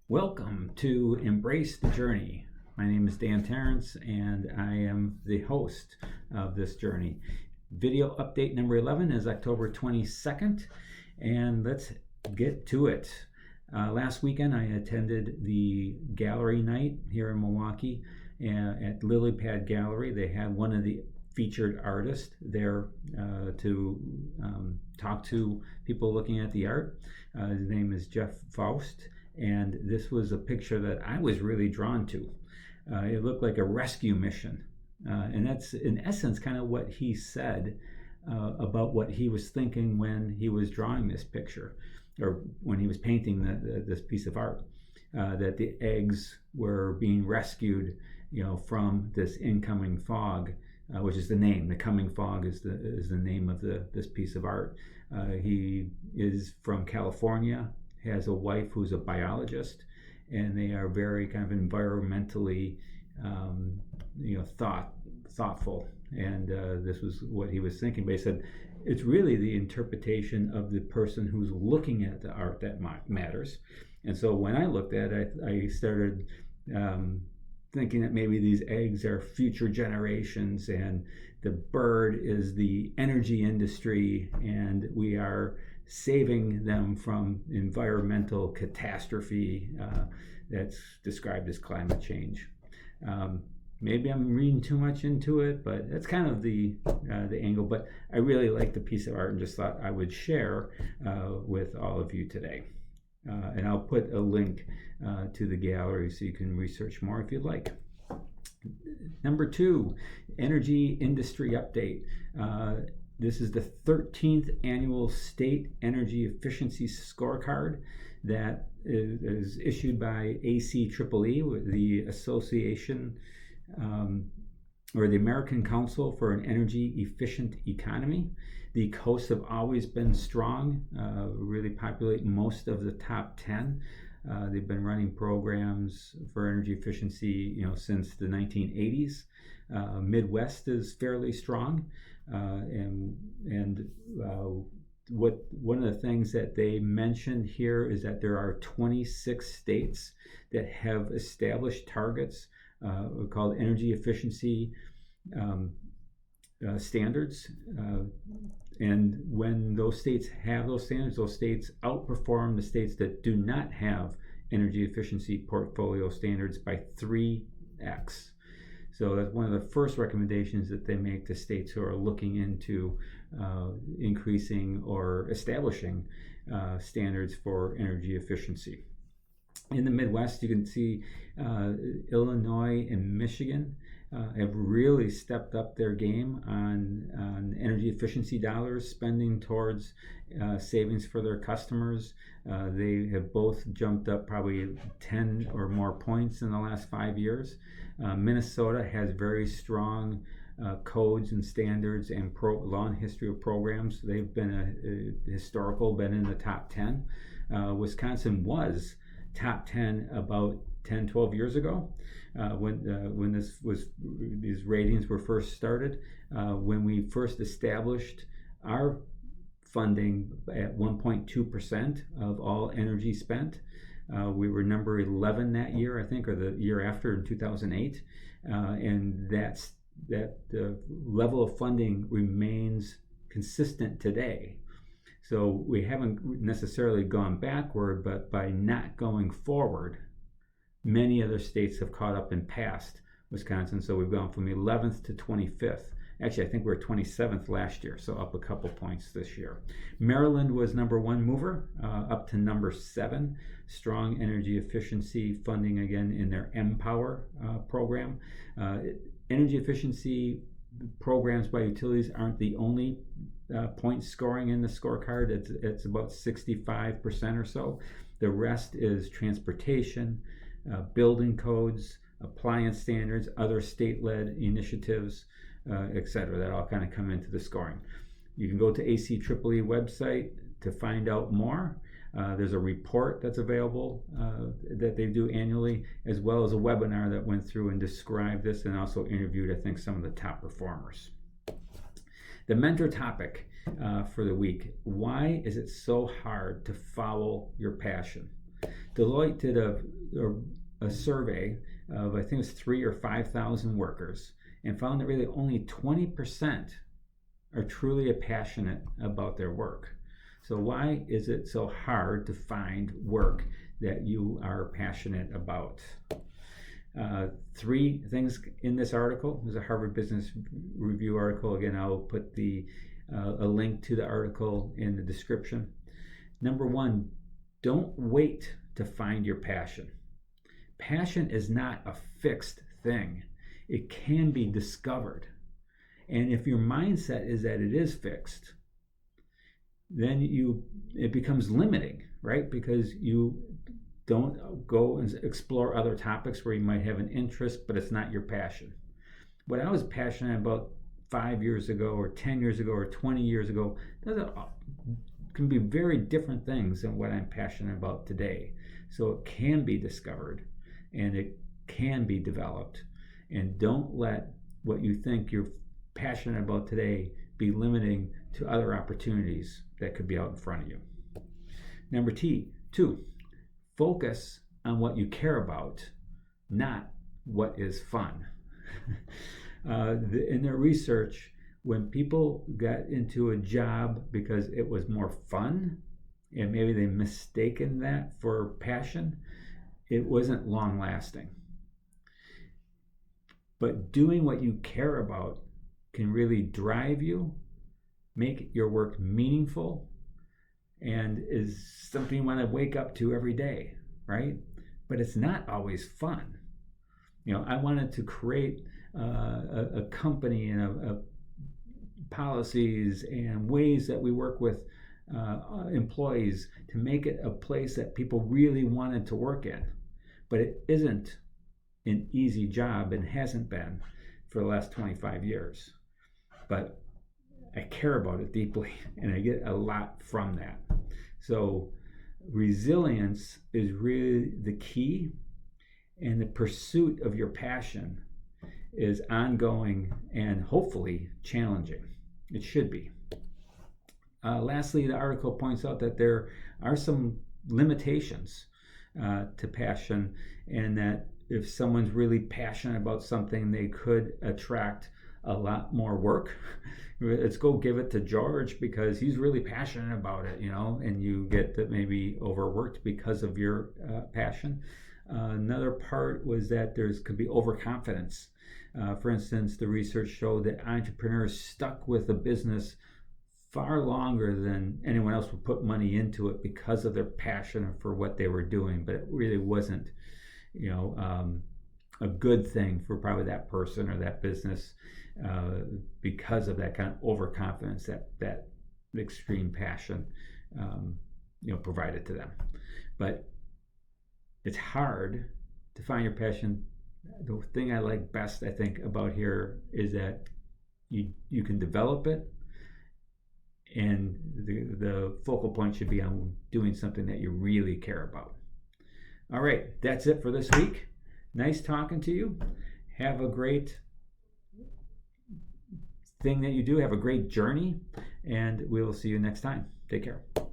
Welcome to Embrace the Journey. My name is Dan Terrence, and I am the host of this journey. Video update number 11 is October 22nd, and let's get to it. Last weekend, I attended the gallery night here in Milwaukee at Lily Pad Gallery. They had one of the featured artists there to talk to people looking at the art. His name is Jeff Faust. And this was a picture that I was really drawn to. It looked like a rescue mission. And that's, in essence, kind of what he said about what he was thinking when he was drawing this picture, or when he was painting this piece of art, that the eggs were being rescued, from this incoming fog, which is the name. The coming fog is the name of this piece of art. He is from California. Has a wife who's a biologist, and they are very kind of environmentally, thoughtful. And this was what he was thinking. But he said it's really the interpretation of the person who's looking at the art that matters. And so when I looked at it, I started thinking that maybe these eggs are future generations, and the bird is the energy industry, and we are saving them from environmental catastrophe that's described as climate change. Maybe I'm reading too much into it, but that's kind of the angle. But I really like the piece of art and just thought I would share with all of you today. And I'll put a link to the gallery so you can research more if you'd like. Number 2, energy industry update. This is the 13th annual State Energy Efficiency Scorecard that is issued by ACEEE, the Association or the American Council for an Energy Efficient Economy. The coasts have always been strong, really populate most of the top 10. They've been running programs for energy efficiency, since the 1980s. Midwest is fairly strong. One of the things that they mentioned here is that there are 26 states that have established targets called energy efficiency standards. And when those states have those standards, those states outperform the states that do not have energy efficiency portfolio standards by 3x. So that's one of the first recommendations that they make to states who are looking into increasing or establishing standards for energy efficiency. In the Midwest, you can see Illinois and Michigan have really stepped up their game on energy efficiency dollars, spending towards savings for their customers. They have both jumped up probably 10 or more points in the last 5 years. Minnesota has very strong codes and standards and long history of programs. They've been been in the top 10. Wisconsin was top 10 about 10, 12 years ago when these ratings were first started. When we first established our funding at 1.2% of all energy spent, we were number 11 that year, I think, or the year after in 2008, and that level of funding remains consistent today. So we haven't necessarily gone backward, but by not going forward, many other states have caught up and passed Wisconsin. So we've gone from 11th to 25th. Actually, I think we were 27th last year, so up a couple points this year. Maryland was number 1 mover, up to number 7. Strong energy efficiency funding again in their Empower program. Energy efficiency programs by utilities aren't the only point scoring in the scorecard. It's about 65% or so. The rest is transportation, building codes, appliance standards, other state-led initiatives, etc. That all kind of come into the scoring. You can go to ACEEE website to find out more. There's a report that's available that they do annually, as well as a webinar that went through and described this and also interviewed, I think, some of the top performers. The mentor topic for the week: why is it so hard to follow your passion? Deloitte did a survey of, I think it was 3,000 or 5,000 workers, and found that really only 20% are truly passionate about their work. So why is it so hard to find work that you are passionate about? 3 things in this article. There's a Harvard Business Review article. Again, I'll put a link to the article in the description. Number 1, don't wait to find your passion. Passion is not a fixed thing. It can be discovered. And if your mindset is that it is fixed, then it becomes limiting, right? Because you don't go and explore other topics where you might have an interest, but it's not your passion. What I was passionate about 5 years ago or 10 years ago or 20 years ago, those can be very different things than what I'm passionate about today. So it can be discovered and it can be developed. And don't let what you think you're passionate about today be limiting to other opportunities that could be out in front of you. Number 2, focus on what you care about, not what is fun. In their research, when people got into a job because it was more fun, and maybe they mistaken that for passion, it wasn't long lasting. But doing what you care about can really drive you, make your work meaningful, and is something you want to wake up to every day, right? But it's not always fun. I wanted to create a company and policies and ways that we work with employees to make it a place that people really wanted to work in. But it isn't an easy job and hasn't been for the last 25 years. But I care about it deeply and I get a lot from that. So resilience is really the key, and the pursuit of your passion is ongoing and hopefully challenging. It should be. Lastly, the article points out that there are some limitations to passion, and that if someone's really passionate about something, they could attract a lot more work. Let's go give it to George because he's really passionate about it, and you get that maybe overworked because of your passion. Another part was that could be overconfidence. For instance, the research showed that entrepreneurs stuck with a business far longer than anyone else would put money into it because of their passion for what they were doing, but it really wasn't, a good thing for probably that person or that business because of that kind of overconfidence that extreme passion, provided to them. But it's hard to find your passion. The thing I like best, I think, about here is that you can develop it, and the focal point should be on doing something that you really care about. All right, that's it for this week. Nice talking to you. Have a great thing that you do. Have a great journey, and we will see you next time. Take care.